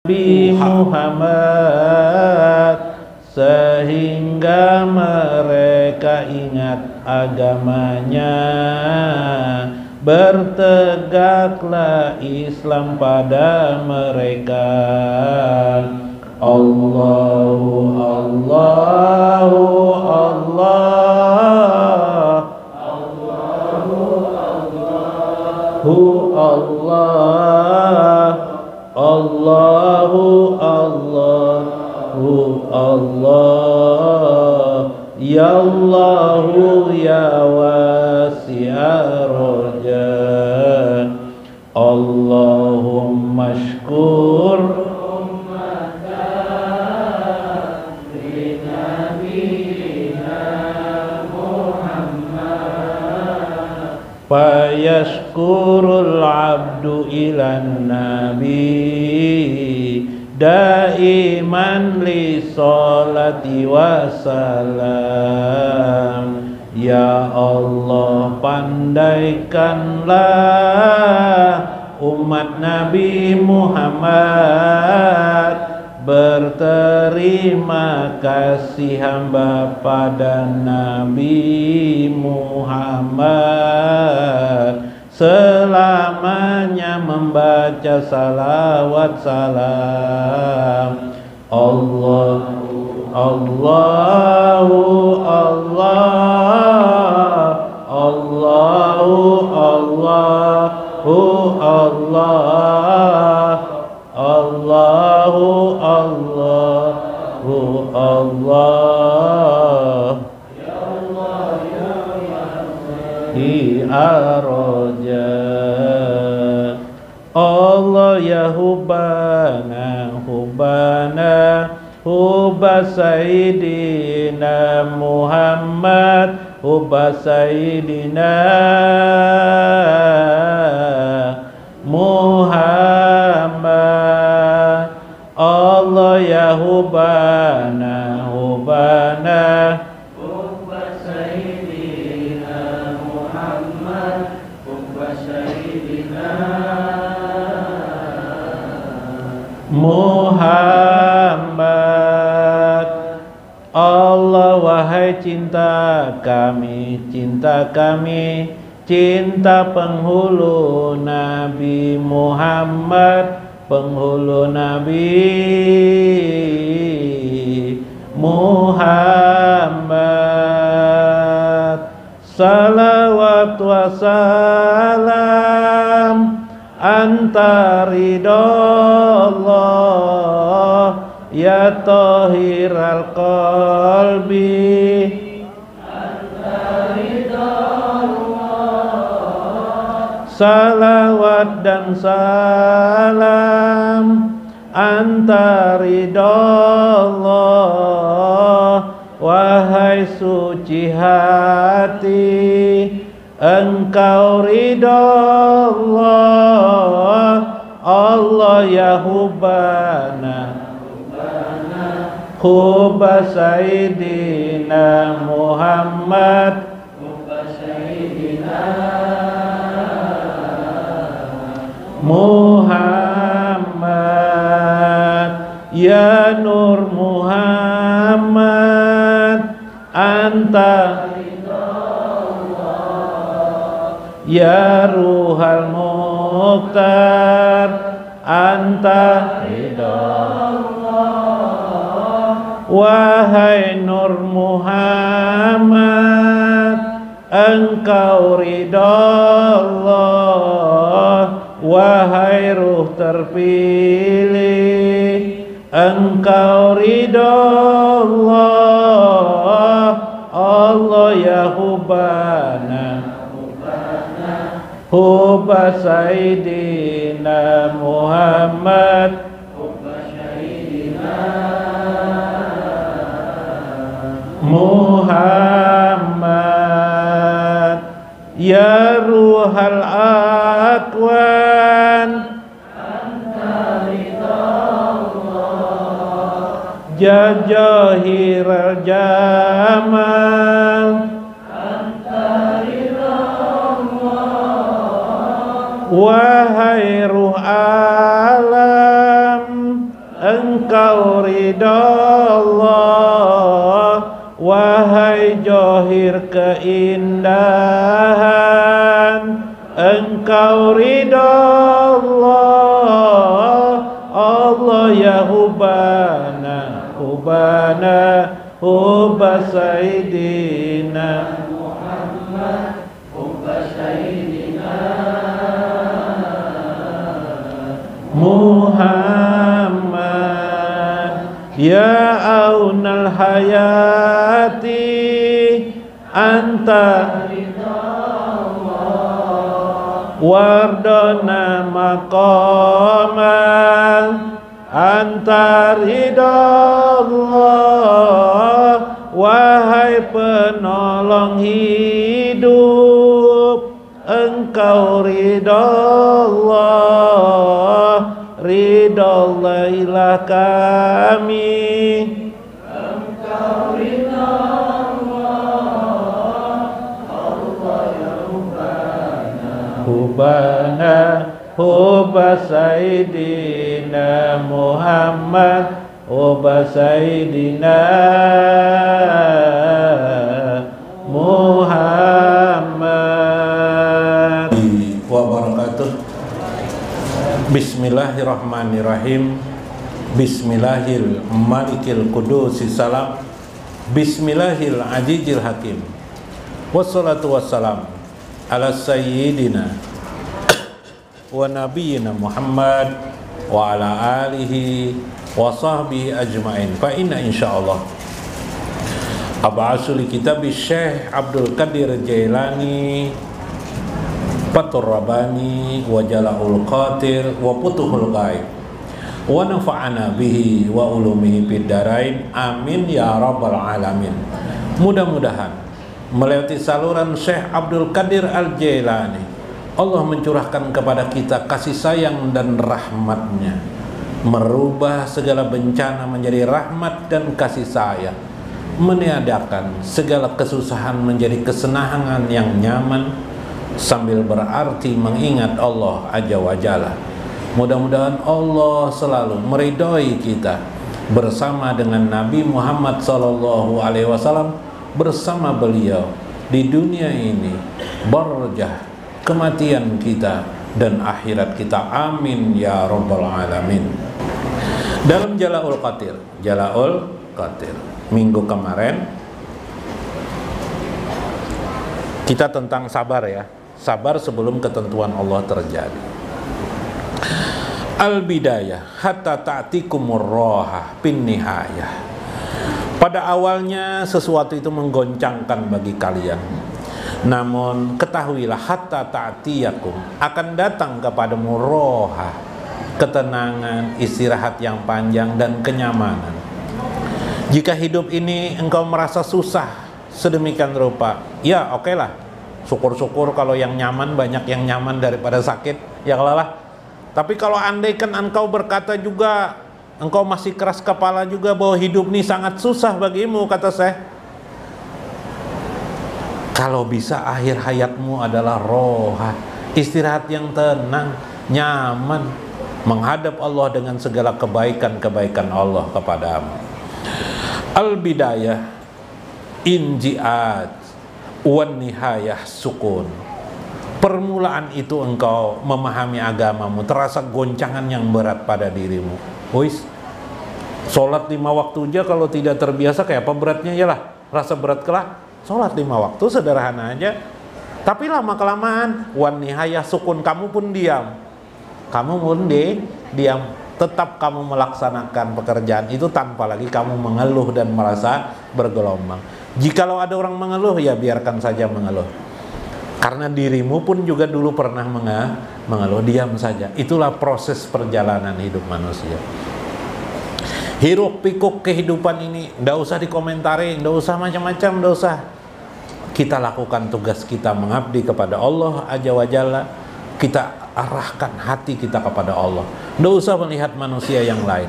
Nabi Muhammad, sehingga mereka ingat agamanya. Bertegaklah Islam pada mereka. Allahu Allahu Allah, Allahu Allah, Allahu Allahu Allah, ya Allahu ya wasi'ar roja. Allahumma sykur fayashkurul abdu ilan nabi daiman li sholati wassalam. Ya Allah, pandaikanlah umat Nabi Muhammad berterima kasih hamba pada Nabi Muhammad, selamanya membaca salawat salam. Allahu Allahu Allah, Allahu Allahu Allah, Allahu Allahu Allah, ya Allah ya Ar-Raja. Allah ya hubana hubana hubba Sayyidina Muhammad, hubba Sayyidina Muhammad. Allah ya hubana hubana hubba Sayyidina Muhammad, hubba Sayyidina Muhammad. Allah wahai cinta kami, cinta kami, cinta penghulu Nabi Muhammad, penghulu Nabi Muhammad. Salawat wa salam anta ridallah ya tahiral qalbi, anta ridallah. Salawat dan salam anta ridallah, wahai suci hati, engkau ridallah. Allah ya hubana hubba Sayyidina Muhammad, hubba Sayyidina Muhammad. Ya Nur Muhammad anta ya Ruhal Mukhtar anta ridallah. Wahai Nur Muhammad, engkau ridallah. Wahai ruh terpilih, engkau ridallah. Allah ya hubana hubba Sayyidina Muhammad, hubba Sayyidina Muhammad. Ya Ruhal Akwan anta ridallah, ya Jahiral Jamal anta ridallah. Wahai ruh alam, engkau ridha Allah. Wahai johir keindahan, engkau ridha Allah. Allah ya hubana, hubana, hubba sayyidina Muhammad, hubba sayyidina Muhammad. Ya aunal hayati anta wardona maqaman anta ridallah. Wahai penolong hidup, engkau ridallah. Ridallailah kami, engkau ridallah. Allah ya hubana, hubba sayyidina Muhammad, hubba sayyidina Muhammad. Wabarakatuh. Bismillahirrahmanirrahim. Bismillahil malikil qudusis salam. Bismillahil azizil hakim. Wassalatu wassalam ala sayyidina wa nabiyyina Muhammad wa ala alihi wa sahbihi ajma'in. Fa inna insyaallah ab'asu li kitabi Syekh Abdul Qadir Jailani Fathur Rabbani wa Jala'ul Qatir wa Futuhul Ghaib wa nafa'ana bihi wa ulumihi fid dharain. Amin ya rabbal alamin. Mudah-mudahan melewati saluran Syekh Abdul Qadir Al-Jailani, Allah mencurahkan kepada kita kasih sayang dan rahmatnya, merubah segala bencana menjadi rahmat dan kasih sayang, meniadakan segala kesusahan menjadi kesenangan yang nyaman, sambil berarti mengingat Allah Azza wa Jalla. Mudah-mudahan Allah selalu meridhoi kita bersama dengan Nabi Muhammad sallallahu alaihi wasallam, bersama beliau di dunia ini, barjah kematian kita dan akhirat kita. Amin ya rabbal alamin. Dalam Jala'ul Qatir, Jala'ul Qatir minggu kemarin kita tentang sabar ya. Sabar sebelum ketentuan Allah terjadi. Al-bidayah hatta ta'tikumur roha bin nihayah. Pada awalnya sesuatu itu menggoncangkan bagi kalian, namun ketahuilah hatta ta'tiyakum, akan datang kepadamu roha, ketenangan, istirahat yang panjang dan kenyamanan. Jika hidup ini engkau merasa susah sedemikian rupa, ya oke lah, syukur-syukur kalau yang nyaman, banyak yang nyaman daripada sakit, ya lah. Tapi kalau andaikan engkau berkata juga, engkau masih keras kepala juga bahwa hidup ini sangat susah bagimu, kata saya, kalau bisa akhir hayatmu adalah roha, istirahat yang tenang, nyaman, menghadap Allah dengan segala kebaikan-kebaikan Allah kepadamu. Al-bidayah injiat wan nihayah sukun. Permulaan itu engkau memahami agamamu, terasa goncangan yang berat pada dirimu. Wis, sholat 5 waktu aja kalau tidak terbiasa kayak apa beratnya, ya lah, rasa berat kelah. Sholat 5 waktu sederhana aja, tapi lama-kelamaan wan nihayah sukun, kamu pun diam. Kamu pun diam, tetap kamu melaksanakan pekerjaan itu tanpa lagi kamu mengeluh dan merasa bergelombang. Jikalau ada orang mengeluh, ya biarkan saja mengeluh. Karena dirimu pun juga dulu pernah mengeluh, diam saja. Itulah proses perjalanan hidup manusia. Hiruk pikuk kehidupan ini, ndak usah dikomentari, ndak usah macam-macam, ndak usah. Kita lakukan tugas kita mengabdi kepada Allah Azza wa Jalla. Kita arahkan hati kita kepada Allah. Ndak usah melihat manusia yang lain.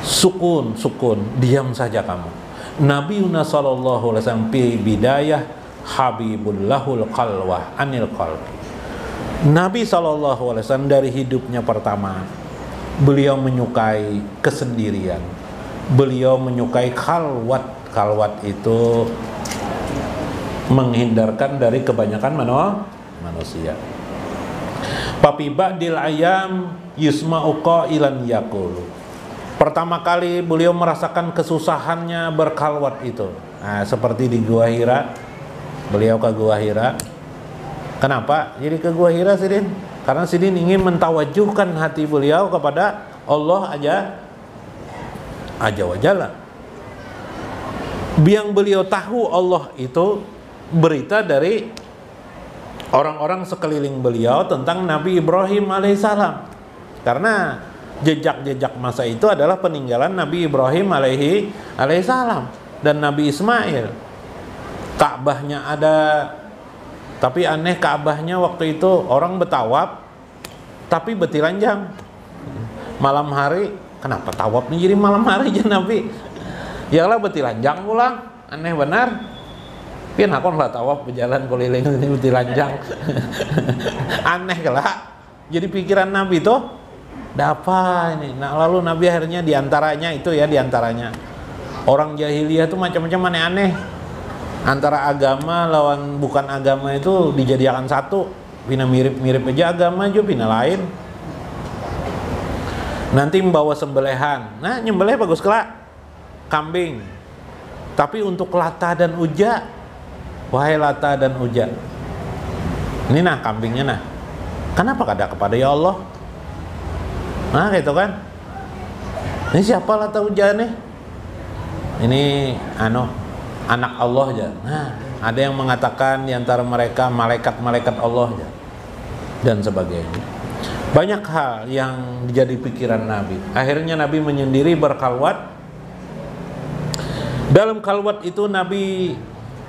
Sukun, diam saja kamu. Nabi sallallahu alaihi wasallam fi bidayah habibullahul qalwah anil qalbi. Nabi sallallahu alaihi wasallam dari hidupnya pertama Beliau menyukai kesendirian. Beliau menyukai khalwat. Khalwat itu menghindarkan dari kebanyakan manusia. Papi ba'dil ayam yusma'u qailan yaqulu. Pertama kali beliau merasakan kesusahannya berkhalwat itu. Nah, seperti di Gua Hira. Beliau ke Gua Hira. Kenapa jadi ke Gua Hira, Sidin? Karena Sidin ingin mentawajuhkan hati beliau kepada Allah Azza wa Jalla. Yang beliau tahu Allah itu berita dari orang-orang sekeliling beliau tentang Nabi Ibrahim alaihissalam. Karena jejak-jejak masa itu adalah peninggalan Nabi Ibrahim alaihissalam dan Nabi Ismail. Ka'bahnya ada, tapi aneh Ka'bahnya waktu itu orang betawaf tapi betilanjang. Malam hari, kenapa tawafnya jadi malam hari aja Nabi? Yalah betilanjang pulang, aneh benar. Pian akon lah tawaf berjalan keliling ini betilanjang. Aneh lah. Jadi pikiran Nabi tuh, ada apa ini? Nah, lalu Nabi akhirnya diantaranya itu ya, diantaranya orang jahiliyah tuh macam-macam aneh-aneh. Antara agama lawan bukan agama itu dijadikan satu. Pina mirip-mirip aja agama aja, pina lain. Nanti membawa sembelihan. Nah, nyembelih bagus kelak. Kambing. Tapi untuk Lata dan Uja, wahai Lata dan Uja. Ini nah kambingnya nah. Kenapa kada kepada ya Allah? Nah, gitu kan. Ini siapa Lata Uja nih? Ini anak Allah aja. Nah, ada yang mengatakan di antara mereka malaikat-malaikat Allah aja. Dan sebagainya. Banyak hal yang jadi pikiran Nabi. Akhirnya Nabi menyendiri berkhalwat. Dalam khalwat itu Nabi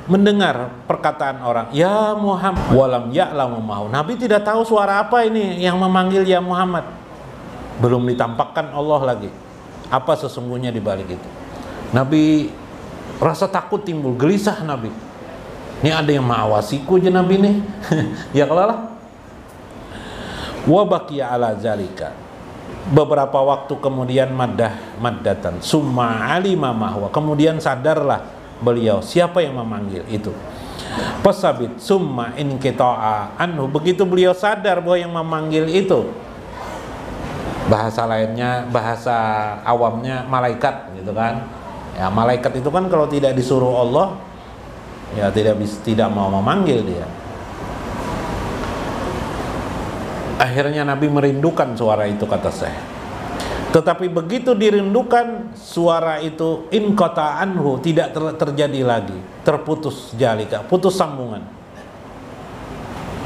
mendengar perkataan orang, ya Muhammad, walam ya'lamu mahu. Nabi tidak tahu suara apa ini yang memanggil ya Muhammad. Belum ditampakkan Allah lagi apa sesungguhnya di balik itu. Nabi rasa takut timbul, gelisah Nabi. Ini ada yang mengawasiku aja Nabi nih. Ya kalalah. Wa baqiya ala zalika. Beberapa waktu kemudian maddatan summa alima mahwa. Kemudian sadarlah beliau siapa yang memanggil itu. Pasabit summa inqita'a anhu. Begitu beliau sadar bahwa yang memanggil itu, bahasa lainnya, bahasa awamnya malaikat gitu kan. Ya, malaikat itu kan kalau tidak disuruh Allah ya tidak mau memanggil dia. Akhirnya Nabi merindukan suara itu, kata saya. Tetapi begitu dirindukan suara itu, inqata anhu, tidak terjadi lagi, terputus jalika, putus sambungan.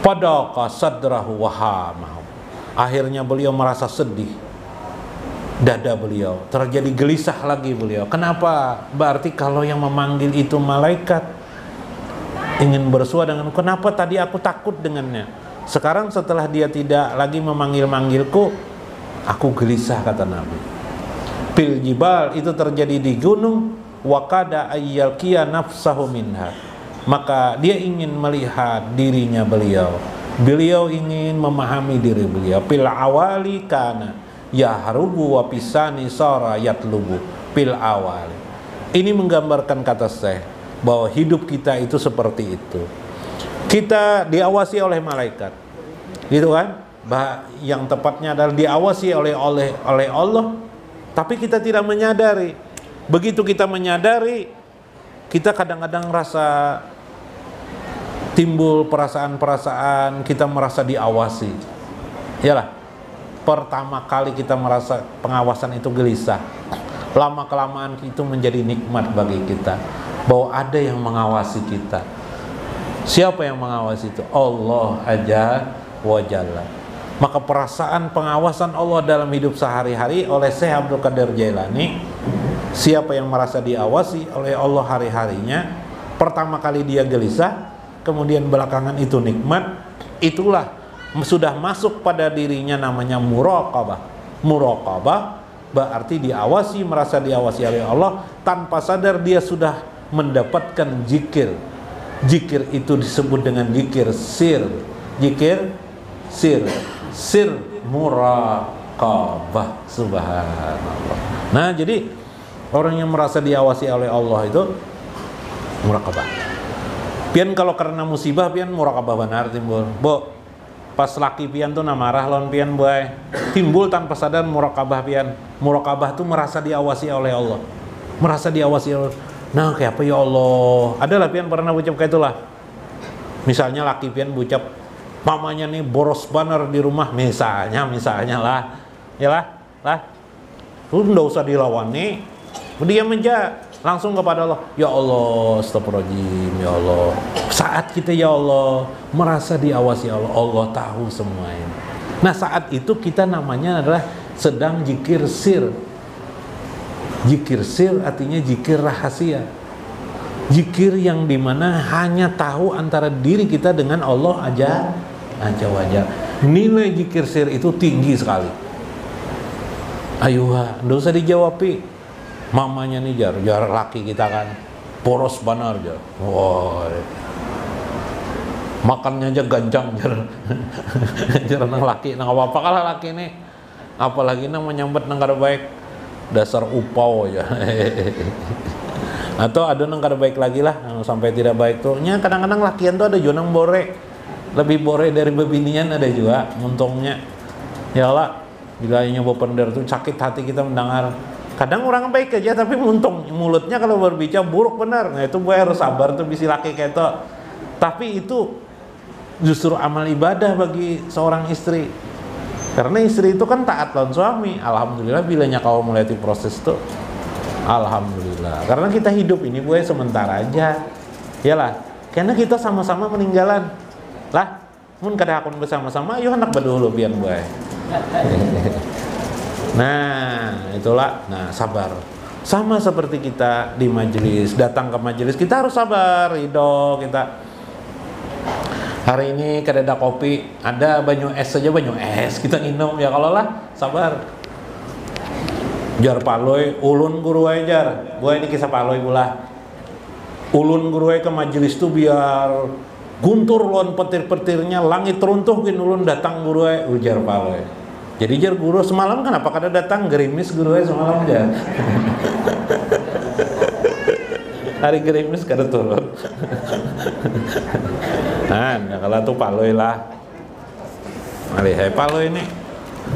Padaqa sadrahu wahamahu. Akhirnya beliau merasa sedih. Dada beliau terjadi gelisah lagi beliau. Kenapa? Berarti kalau yang memanggil itu malaikat, ingin bersua dengan, kenapa tadi aku takut dengannya? Sekarang setelah dia tidak lagi memanggil-manggilku, aku gelisah, kata Nabi. Fil jibal, itu terjadi di gunung. Wakada ayyalqiya nafsahu minha. Maka dia ingin melihat dirinya beliau. Beliau ingin memahami diri beliau. Fil awali kana yahrubu wa pisani sara yatlubu. Fil awali. Ini menggambarkan, kata Syekh, bahwa hidup kita itu seperti itu. Kita diawasi oleh malaikat, gitu kan? Yang tepatnya adalah diawasi oleh Allah, tapi kita tidak menyadari. Begitu kita menyadari, kita kadang-kadang rasa timbul perasaan-perasaan kita merasa diawasi. Yalah, pertama kali kita merasa pengawasan itu gelisah. Lama kelamaan itu menjadi nikmat bagi kita, bahwa ada yang mengawasi kita. Siapa yang mengawasi itu? Allah Azza wa Jalla. Maka perasaan pengawasan Allah dalam hidup sehari-hari oleh Syekh Abdul Qadir Jailani, siapa yang merasa diawasi oleh Allah hari-harinya, pertama kali dia gelisah, kemudian belakangan itu nikmat, itulah sudah masuk pada dirinya namanya muraqabah. Muraqabah berarti diawasi, merasa diawasi oleh Allah, tanpa sadar dia sudah mendapatkan zikir. Zikir itu disebut dengan zikir sir. Zikir sir. Sir muraqabah. Subhanallah. Nah, jadi orang yang merasa diawasi oleh Allah itu muraqabah. Pian kalau karena musibah pian muraqabah benar timbul. Bo, pas laki pian tuh marah lon pian boy. Timbul tanpa sadar muraqabah pian. Muraqabah tuh merasa diawasi oleh Allah. Merasa diawasi oleh Allah. Nah, kayak apa ya Allah? Adalah pian pernah ucap kayak itulah. Misalnya laki pian ucap, mamanya nih boros banner di rumah, misalnya lah, ya lah, lu nggak usah dilawan nih, dia menja langsung kepada Allah, ya Allah, astagfirullahaladzim, ya Allah. Saat kita ya Allah merasa diawasi Allah, Allah tahu semua ini. Nah, saat itu kita namanya adalah sedang zikir sir. Zikir sir artinya zikir rahasia. Zikir yang dimana hanya tahu antara diri kita dengan Allah aja wajah. Nilai zikir sir itu tinggi sekali. Ayuha, nggak usah dijawabi. Mamanya nih jar laki kita kan poros banar jar. Wah, makannya aja gancang jar. Jar nang laki, nang apa kalah laki nih. Apalagi nang menyambut nang kada baik. Dasar upau aja. Atau ada nang kada baik lagi lah, sampai tidak baik tuh. Nya kadang-kadang lakian tuh ada jonang bore. Lebih bore dari bebinian ada juga untungnya. Ya Allah, bila nyoba pendar tuh sakit hati kita mendengar. Kadang orang baik aja tapi untung mulutnya kalau berbicara buruk benar. Nah, itu gue harus sabar tuh bisi laki kayak itu. Tapi itu justru amal ibadah bagi seorang istri. Karena istri itu kan taat lawan suami. Alhamdulillah bilanya kau mulai proses itu. Alhamdulillah. Karena kita hidup ini gue sementara aja. Yalah. Karena kita sama-sama meninggalan. Lah, mun kada akun bersama-sama, ayo hendak badulu pian gue. Nah, itulah. Nah, sabar. Sama seperti kita di majelis, datang ke majelis, kita harus sabar, ridho kita. Hari ini kada ada kopi, ada banyu es saja, banyu es kita minum ya, kalau lah sabar. Jar paloy ulun guru ajar, gue ini kisah paloy pula. Ulun guru ke majelis tuh biar guntur lon petir-petirnya, langit runtuh kin ulun datang guru ujar paloy. Jadi jar guru semalam kenapa kada datang, gerimis guru semalam jar. Hari gerimis kada turun. Nah, kalau tuh paloy lah. Mari paloy ini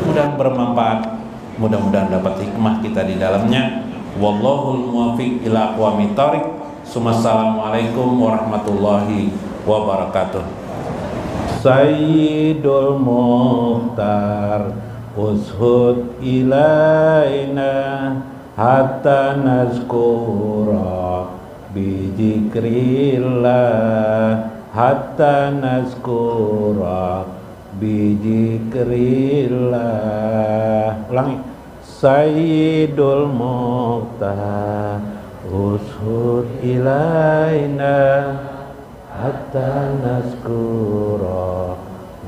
mudah bermanfaat, mudah-mudahan dapat hikmah kita di dalamnya. Wallahul muwaffiq ila aqwamit thoriq. Assalamualaikum warahmatullahi wabarakatuh. Sayyidul Mukhtar ushud ilaina hatta nazkura bizikrillah, hatta nazkura bizikrillah. Ulangi. Sayyidul Mukhtar ushud ilaina hatta nazkura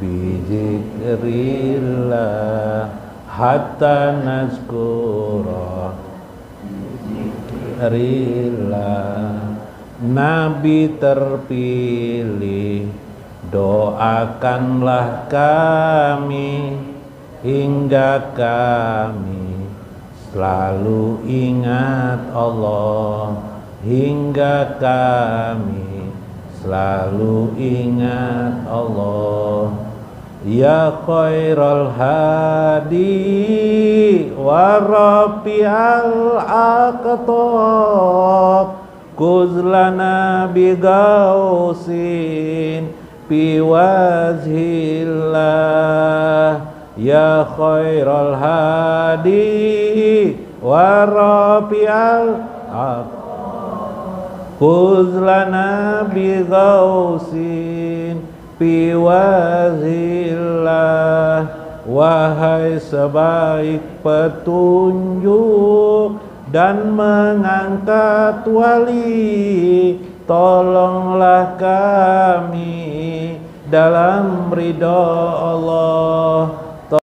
bizikrillah, hatta nazkura bizikrillah. Nabi terpilih, doakanlah kami hingga kami selalu ingat Allah, hingga kami selalu ingat Allah. Ya khairal hadi wa rafi'al aqtab, kuzlana bigausin fi wajhillah. Ya khairal hadi wa rafi'al aqtab, kuzlana bigausin fi wajhillah. Wahai sebaik petunjuk dan mengangkat wali, tolonglah kami dalam ridha Allah.